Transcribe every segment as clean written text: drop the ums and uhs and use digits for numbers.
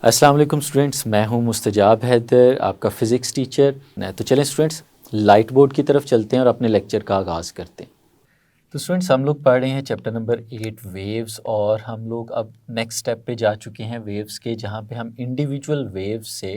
अस्सलाम वालेकुम स्टूडेंट्स, मैं हूं मुस्तजाब हैदर, आपका फ़िज़िक्स टीचर। तो चलें स्टूडेंट्स, लाइट बोर्ड की तरफ चलते हैं और अपने लेक्चर का आगाज़ करते हैं। तो स्टूडेंट्स, हम लोग पढ़ रहे हैं चैप्टर नंबर 8 वेव्स, और हम लोग अब नेक्स्ट स्टेप पे जा चुके हैं वेव्स के, जहाँ पे हम इंडिविजुअल वेव्स से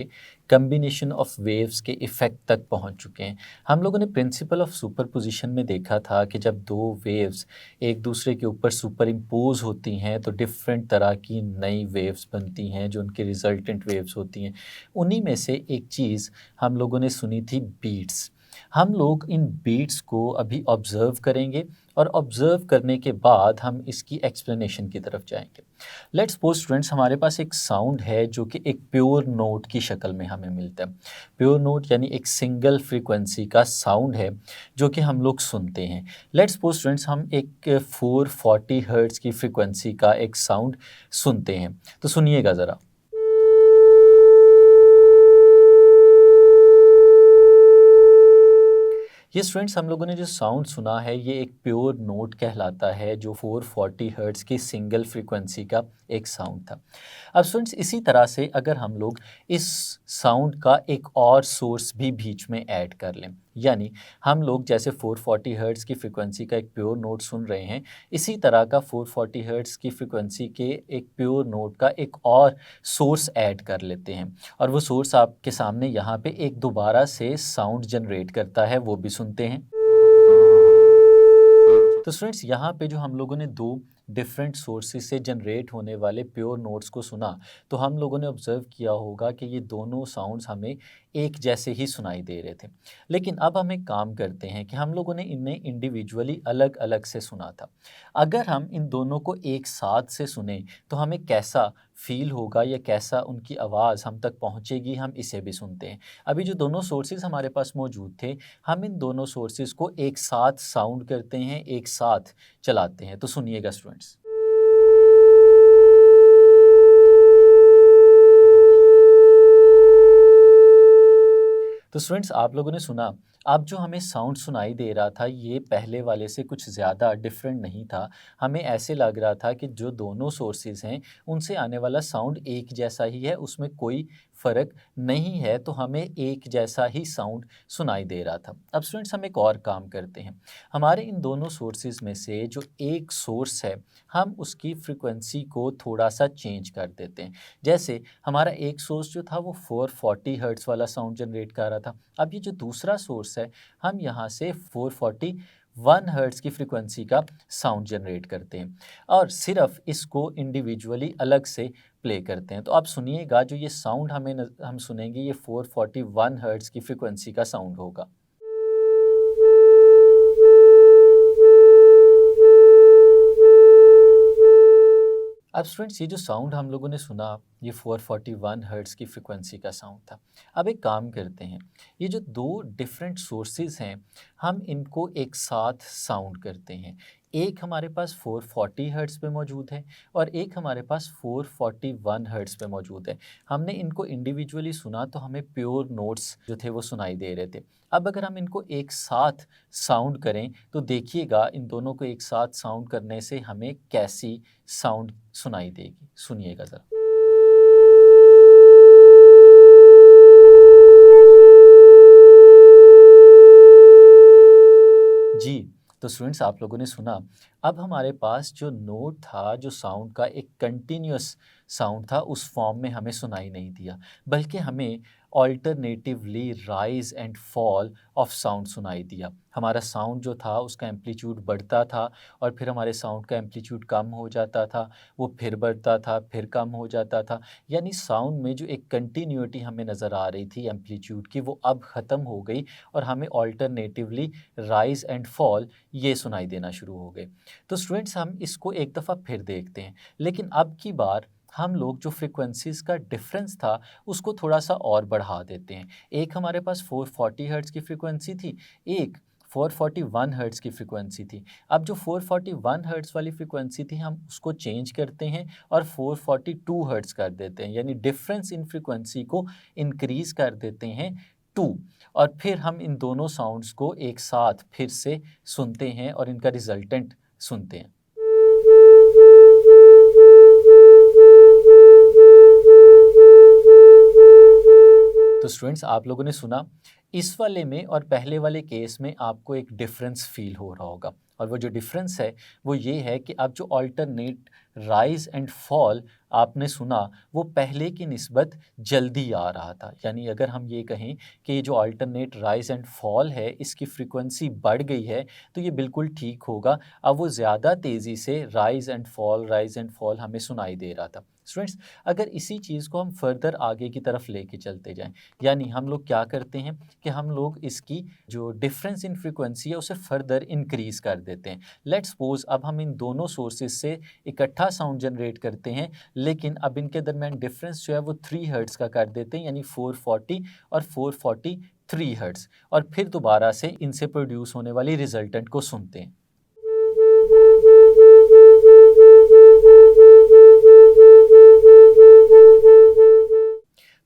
कम्बिनेशन ऑफ वेव्स के इफ़ेक्ट तक पहुँच चुके हैं। हम लोगों ने प्रिंसिपल ऑफ सुपरपोजिशन में देखा था कि जब दो वेव्स एक दूसरे के ऊपर सुपर इम्पोज होती हैं तो डिफरेंट तरह की नई वेव्स बनती हैं जो उनकी रिजल्टेंट वेव्स होती हैं। उन्हीं में से एक चीज़ हम लोगों ने सुनी थी, बीट्स। हम लोग इन बीट्स को अभी ऑब्ज़र्व करेंगे और ऑब्ज़र्व करने के बाद हम इसकी एक्सप्लेनेशन की तरफ जाएंगे। लेट्स सपोज स्टूडेंट्स, हमारे पास एक साउंड है जो कि एक प्योर नोट की शक्ल में हमें मिलता है। प्योर नोट यानी एक सिंगल फ्रीक्वेंसी का साउंड है जो कि हम लोग सुनते हैं। लेट्स सपोज स्टूडेंट्स, हम एक 440 हर्ट्ज़ की फ्रीक्वेंसी का एक साउंड सुनते हैं। तो सुनिएगा ज़रा। ये स्टूडेंट्स, हम लोगों ने जो साउंड सुना है ये एक प्योर नोट कहलाता है, जो 440 हर्ट्ज़ की सिंगल फ्रीक्वेंसी का एक साउंड था। अब स्टूडेंट्स, इसी तरह से अगर हम लोग इस साउंड का एक और सोर्स भी बीच में ऐड कर लें, यानी हम लोग जैसे 440 हर्ट्ज़ की फ्रीक्वेंसी का एक प्योर नोट सुन रहे हैं, इसी तरह का 440 हर्ट्ज़ की फ्रीक्वेंसी के एक प्योर नोट का एक और सोर्स ऐड कर लेते हैं, और वो सोर्स आपके सामने यहाँ पे एक दोबारा से साउंड जनरेट करता है, वो भी सुनते हैं। तो स्टूडेंट्स, यहाँ पे जो हम लोगों ने दो डिफरेंट सोर्सेज से जनरेट होने वाले प्योर नोट्स को सुना, तो हम लोगों ने ऑब्जर्व किया होगा कि ये दोनों साउंड्स हमें एक जैसे ही सुनाई दे रहे थे। लेकिन अब हम एक काम करते हैं कि हम लोगों ने इन्हें इंडिविजुअली अलग अलग से सुना था। अगर हम इन दोनों को एक साथ से सुने तो हमें कैसा फील होगा या कैसा उनकी आवाज़ हम तक पहुँचेगी, हम इसे भी सुनते हैं। अभी जो दोनों सोर्सेज हमारे पास मौजूद थे, हम इन दोनों सोर्सेज को एक साथ साउंड करते हैं, एक साथ चलाते हैं। तो सुनिएगा स्टूडेंट्स। तो स्टूडेंट्स, आप लोगों ने सुना, अब जो हमें साउंड सुनाई दे रहा था ये पहले वाले से कुछ ज़्यादा डिफरेंट नहीं था। हमें ऐसे लग रहा था कि जो दोनों सोर्सेज हैं उनसे आने वाला साउंड एक जैसा ही है, उसमें कोई फ़र्क नहीं है, तो हमें एक जैसा ही साउंड सुनाई दे रहा था। अब स्टूडेंट्स, हम एक और काम करते हैं। हमारे इन दोनों सोर्सेज में से जो एक सोर्स है, हम उसकी फ्रिक्वेंसी को थोड़ा सा चेंज कर देते हैं। जैसे हमारा एक सोर्स जो था वो 440 हर्ट्ज़ वाला साउंड जनरेट कर रहा था। अब ये जो दूसरा सोर्स है, हम यहाँ से 441 हर्ट्ज़ की फ्रीक्वेंसी का साउंड जनरेट करते हैं और सिर्फ इसको इंडिविजुअली अलग से प्ले करते हैं। तो आप सुनिएगा, जो ये साउंड हम सुनेंगे ये 441 हर्ट्ज़ की फ्रीक्वेंसी का साउंड होगा। अब स्टूडेंट्स, ये जो साउंड हम लोगों ने सुना ये 441 हर्ट्ज़ की फ्रीक्वेंसी का साउंड था। अब एक काम करते हैं, ये जो दो डिफरेंट सोर्सेज हैं हम इनको एक साथ साउंड करते हैं। एक हमारे पास 440 हर्ट्ज़ पे मौजूद है और एक हमारे पास 441 हर्ट्ज़ पे मौजूद है। हमने इनको इंडिविजुअली सुना तो हमें प्योर नोट्स जो थे वो सुनाई दे रहे थे। अब अगर हम इनको एक साथ साउंड करें तो देखिएगा, इन दोनों को एक साथ साउंड करने से हमें कैसी साउंड सुनाई देगी। सुनिएगा ज़रा। जी, तो स्टूडेंट्स, आप लोगों ने सुना, अब हमारे पास जो नोट था, जो साउंड का एक कंटिन्यूअस साउंड था, उस फॉर्म में हमें सुनाई नहीं दिया, बल्कि हमें alternatively rise and fall of sound सुनाई दिया। हमारा साउंड जो था उसका एम्पलीट्यूड बढ़ता था और फिर हमारे साउंड का एम्पलीट्यूड कम हो जाता था, वो फिर बढ़ता था, फिर कम हो जाता था। यानी साउंड में जो एक कंटिन्यूटी हमें नज़र आ रही थी एम्पलीट्यूड की, वो अब ख़त्म हो गई और हमें ऑल्टरनेटिवली राइज़ एंड फॉल ये सुनाई देना शुरू हो गए। तो स्टूडेंट्स, हम इसको एक दफ़ा फिर देखते हैं, लेकिन अब की बार हम लोग जो फ्रीक्वेंसीज़ का डिफरेंस था उसको थोड़ा-सा और बढ़ा देते हैं। एक हमारे पास 440 हर्ट्ज़ की फ्रीक्वेंसी थी, एक 441 हर्ट्ज़ की फ्रीक्वेंसी थी। अब जो 441 हर्ट्ज़ वाली फ्रीक्वेंसी थी हम उसको चेंज करते हैं और 442 हर्ट्ज़ कर देते हैं, यानी डिफरेंस इन फ्रीक्वेंसी को इंक्रीज़ कर देते हैं 2, और फिर हम इन दोनों साउंड्स को एक साथ फिर से सुनते हैं और इनका रिजल्टेंट सुनते हैं। तो स्टूडेंट्स आप लोगों ने सुना, इस वाले में और पहले वाले केस में आपको एक डिफरेंस फील हो रहा होगा, और वो जो डिफरेंस है वो ये है कि अब जो अल्टरनेट राइज एंड फॉल आपने सुना वो पहले की निस्बत जल्दी आ रहा था। यानी अगर हम ये कहें कि जो अल्टरनेट राइज एंड फॉल है इसकी फ्रीक्वेंसी बढ़ गई है तो ये बिल्कुल ठीक होगा। अब वो ज़्यादा तेज़ी से राइज एंड फॉल हमें सुनाई दे रहा था। स्टूडेंट्स अगर इसी चीज़ को हम फर्दर आगे की तरफ लेके चलते जाएं, यानी हम लोग क्या करते हैं कि हम लोग इसकी जो डिफरेंस इन फ्रीक्वेंसी है उसे फर्दर इंक्रीज़ कर देते हैं। लेट्स सपोज अब हम इन दोनों सोर्सेज से इकट्ठा साउंड जनरेट करते हैं, लेकिन अब इनके दरमियान डिफरेंस जो है वो 3 हर्ट्ज़ का कर देते हैं, यानी 440 और 443 हर्ट्ज़, और फिर दोबारा से इनसे प्रोड्यूस होने वाली रिजल्टेंट को सुनते हैं।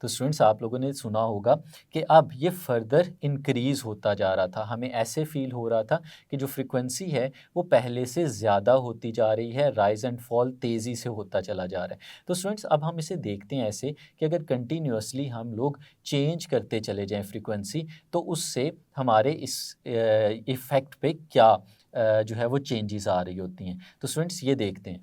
तो स्टूडेंट्स आप लोगों ने सुना होगा कि अब ये फर्दर इंक्रीज़ होता जा रहा था। हमें ऐसे फील हो रहा था कि जो फ्रीक्वेंसी है वो पहले से ज़्यादा होती जा रही है, राइज एंड फॉल तेज़ी से होता चला जा रहा है। तो स्टूडेंट्स अब हम इसे देखते हैं ऐसे कि अगर कंटिन्यूअसली हम लोग चेंज करते चले जाएं फ्रीक्वेंसी, तो उससे हमारे इस इफ़ेक्ट पे क्या जो है वो चेंजेस आ रही होती हैं। तो स्टूडेंट्स ये देखते हैं।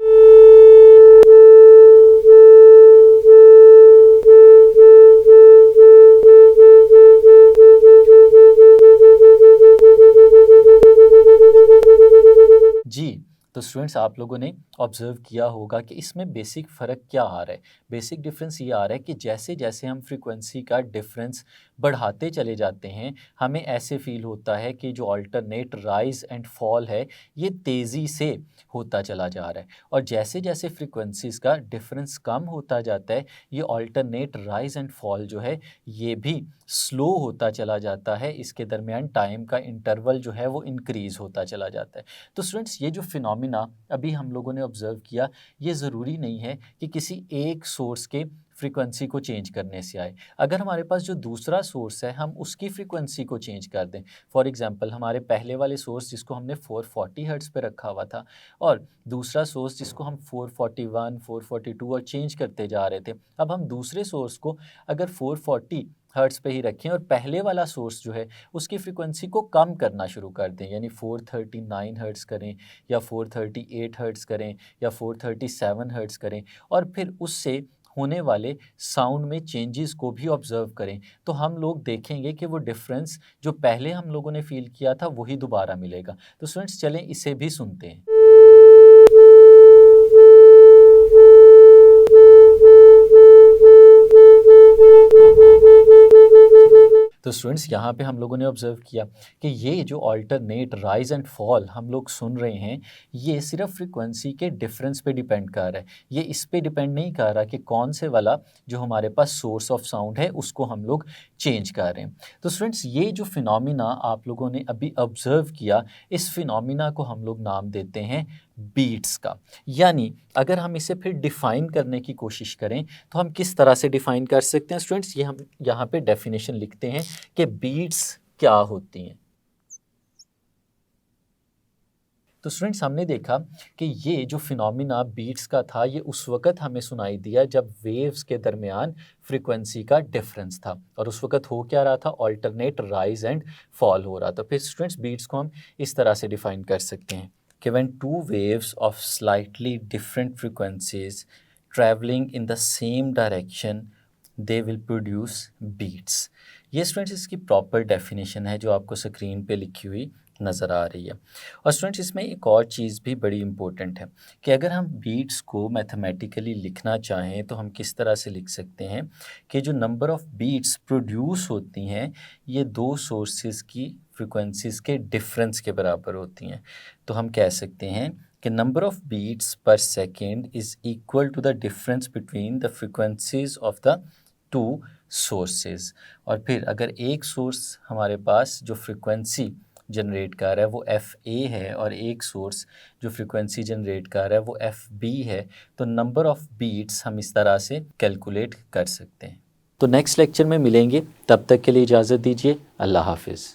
जी, तो स्टूडेंट्स आप लोगों ने ऑब्ज़र्व किया होगा कि इसमें बेसिक फ़र्क क्या आ रहा है। बेसिक डिफरेंस ये आ रहा है कि जैसे-जैसे हम फ्रीक्वेंसी का डिफरेंस बढ़ाते चले जाते हैं, हमें ऐसे फ़ील होता है कि जो अल्टरनेट राइज़ एंड फॉल है, ये तेज़ी से होता चला जा रहा है, और जैसे-जैसे फ्रीक्वेंसीज़ का डिफरेंस कम होता जाता है, ये अल्टरनेट राइज़ एंड फॉल जो है, ये भी स्लो होता चला जाता है। इसके दरमियान टाइम का इंटरवल जो है वो इंक्रीज़ होता चला जाता है। तो स्टूडेंट्स ये जो फिनोमिना अभी हम लोगों ने ऑब्ज़र्व किया, ये ज़रूरी नहीं है कि किसी एक सोर्स के फ्रीक्वेंसी को चेंज करने से आए। अगर हमारे पास जो दूसरा सोर्स है हम उसकी फ्रीक्वेंसी को चेंज कर दें, फॉर एग्ज़ाम्पल हमारे पहले वाले सोर्स जिसको हमने 440 हर्ट्ज़ पे रखा हुआ था, और दूसरा सोर्स जिसको हम 441, 442 और चेंज करते जा रहे थे। अब हम दूसरे सोर्स को अगर 440 हर्ट्ज़ पे ही रखें और पहले वाला सोर्स जो है उसकी फ्रीक्वेंसी को कम करना शुरू कर दें, यानी 439 हर्ट्ज़ करें या 438 हर्ट्ज़ करें या 437 हर्ट्ज़ करें, और फिर उससे होने वाले साउंड में चेंजेस को भी ऑब्ज़र्व करें, तो हम लोग देखेंगे कि वो डिफरेंस जो पहले हम लोगों ने फ़ील किया था वही दोबारा मिलेगा। तो स्टूडेंट्स चलें इसे भी सुनते हैं। तो स्टूडेंट्स यहाँ पे हम लोगों ने ऑब्ज़र्व किया कि ये जो अल्टरनेट राइज़ एंड फॉल हम लोग सुन रहे हैं, ये सिर्फ फ्रीक्वेंसी के डिफरेंस पे डिपेंड कर रहा है। ये इस पे डिपेंड नहीं कर रहा कि कौन से वाला जो हमारे पास सोर्स ऑफ साउंड है उसको हम लोग चेंज कर रहे हैं। तो स्टूडेंट्स ये जो फिनोमिना आप लोगों ने अभी ऑब्ज़र्व किया, इस फिनोमिना को हम लोग नाम देते हैं बीट्स का। यानी अगर हम इसे फिर डिफ़ाइन करने की कोशिश करें तो हम किस तरह से डिफ़ाइन कर सकते हैं स्टूडेंट्स, ये हम यहाँ पे डेफिनेशन लिखते हैं कि बीट्स क्या होती हैं। तो स्टूडेंट्स हमने देखा कि ये जो फिनोमिना बीट्स का था ये उस वक़्त हमें सुनाई दिया जब वेव्स के दरमियान फ्रीक्वेंसी का डिफरेंस था, और उस वक़्त हो क्या रहा था, अल्टरनेट राइज़ एंड फॉल हो रहा था। फिर स्टूडेंट्स बीट्स को हम इस तरह से डिफ़ाइन कर सकते हैं कि when two waves of slightly different frequencies traveling in the same direction they will produce beats। ये स्टूडेंट्स इसकी प्रॉपर डेफिनेशन है जो आपको स्क्रीन पे लिखी हुई नज़र आ रही है। और स्टूडेंट्स इसमें एक और चीज़ भी बड़ी इम्पोर्टेंट है कि अगर हम बीट्स को मैथमेटिकली लिखना चाहें तो हम किस तरह से लिख सकते हैं कि जो नंबर ऑफ़ बीट्स प्रोड्यूस होती हैं ये दो सोर्सेज की फ्रीक्वेंसीज़ के डिफरेंस के बराबर होती हैं। तो हम कह सकते हैं कि number of beats per second is equal to the difference between the frequencies of the two sources. और फिर अगर एक सोर्स हमारे पास जो फ्रीक्वेंसी जनरेट कर रहा है वो FA है और एक सोर्स जो फ्रीक्वेंसी जनरेट कर रहा है वो FB है, तो नंबर ऑफ़ बीट्स हम इस तरह से कैलकुलेट कर सकते हैं। तो नेक्स्ट लेक्चर में मिलेंगे, तब तक के लिए इजाज़त दीजिए। अल्लाह हाफिज़।